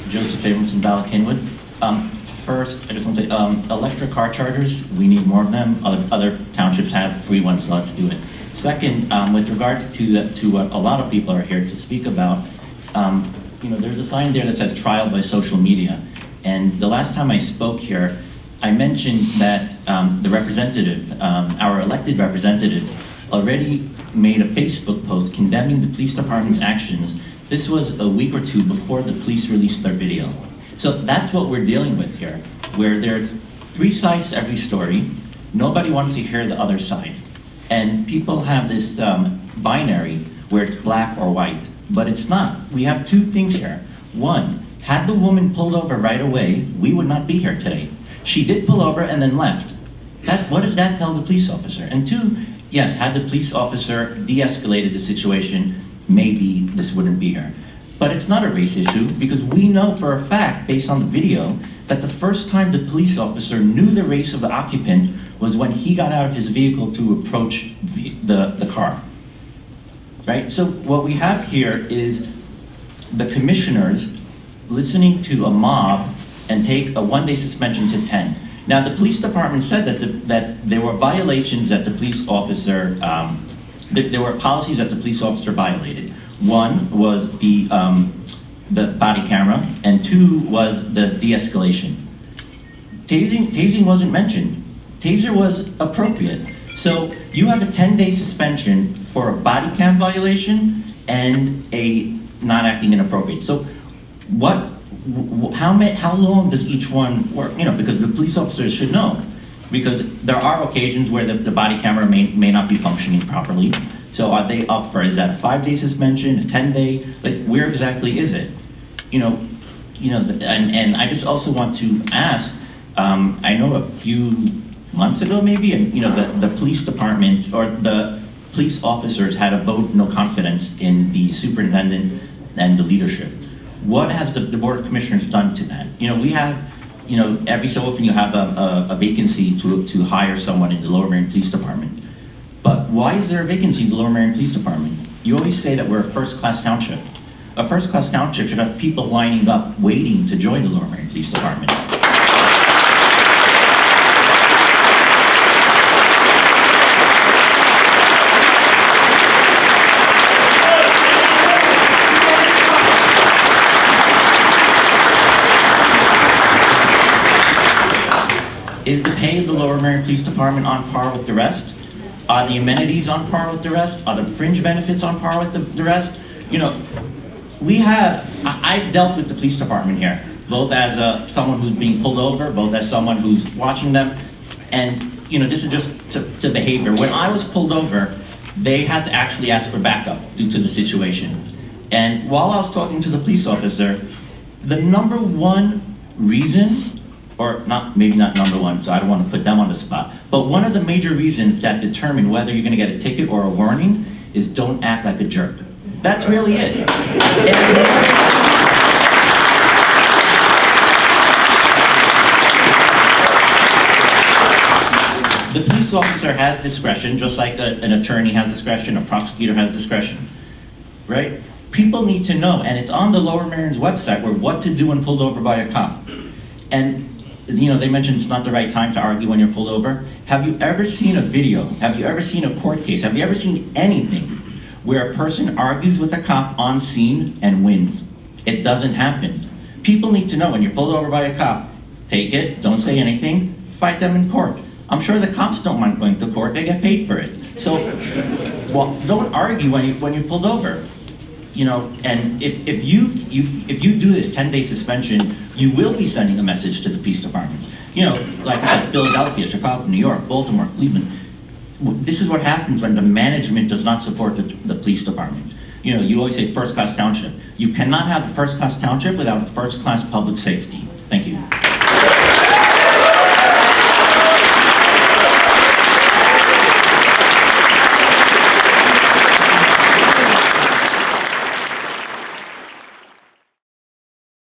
Joseph Abramson, Bala Kenwood. First, I just want to say, electric car chargers, we need more of them. Other townships have free ones, so let's do it. Second, with regards to what a lot of people are here to speak about, there's a sign there that says trial by social media. And the last time I spoke here, I mentioned that the representative, our elected representative, already made a Facebook post condemning the police department's actions. This was a week or two before the police released their video. So that's what we're dealing with here, where there's three sides to every story. Nobody wants to hear the other side. And people have this binary where it's black or white, but it's not. We have two things here. One, had the woman pulled over right away, we would not be here today. She did pull over and then left. What does that tell the police officer? And two, yes, had the police officer de-escalated the situation, maybe this wouldn't be here. But it's not a race issue, because we know for a fact, based on the video, that the first time the police officer knew the race of the occupant was when he got out of his vehicle to approach the car. Right? So what we have here is the commissioners listening to a mob and take a one-day suspension to 10. Now, the police department said that there were violations that the police officer, there were policies that the police officer violated. One was the body camera, and two was the de-escalation. Tasing wasn't mentioned. Taser was appropriate. So you have a 10-day suspension for a body cam violation and a not acting inappropriate. So how long does each one work? Because the police officers should know. Because there are occasions where the body camera may not be functioning properly. So are they up for, is that a 5-day suspension, a 10-day? Like, where exactly is it? And I just also want to ask, I know a few months ago maybe, and the police department or the police officers had a vote of no confidence in the superintendent and the leadership. What has the Board of Commissioners done to that? We have, every so often you have a vacancy to hire someone in the Lower Merion Police Department. But why is there a vacancy in the Lower Merion Police Department? You always say that we're a first-class township. A first-class township should have people lining up, waiting to join the Lower Merion Police Department. Is the pay of the Lower Merion Police Department on par with the rest? Are the amenities on par with the rest? Are the fringe benefits on par with the rest? I've dealt with the police department here, both as someone who's being pulled over, both as someone who's watching them, and this is just to behavior. When I was pulled over, they had to actually ask for backup due to the situation. And while I was talking to the police officer, the number one reason, or maybe not number one, so I don't want to put them on the spot, but one of the major reasons that determine whether you're going to get a ticket or a warning is don't act like a jerk. That's really it. The police officer has discretion, just like an attorney has discretion, a prosecutor has discretion, right? People need to know, and it's on the Lower Merion's website, where what to do when pulled over by a cop. And they mentioned it's not the right time to argue when you're pulled over. Have you ever seen a video? Have you ever seen a court case? Have you ever seen anything where a person argues with a cop on scene and wins? It doesn't happen. People need to know when you're pulled over by a cop, take it, don't say anything, fight them in court. I'm sure the cops don't mind going to court, they get paid for it. So, don't argue when you're pulled over. And if you do this 10-day suspension, you will be sending a message to the police departments. Like I said, Philadelphia, Chicago, New York, Baltimore, Cleveland. This is what happens when the management does not support the police department. You always say first-class township. You cannot have a first-class township without a first-class public safety. Thank you.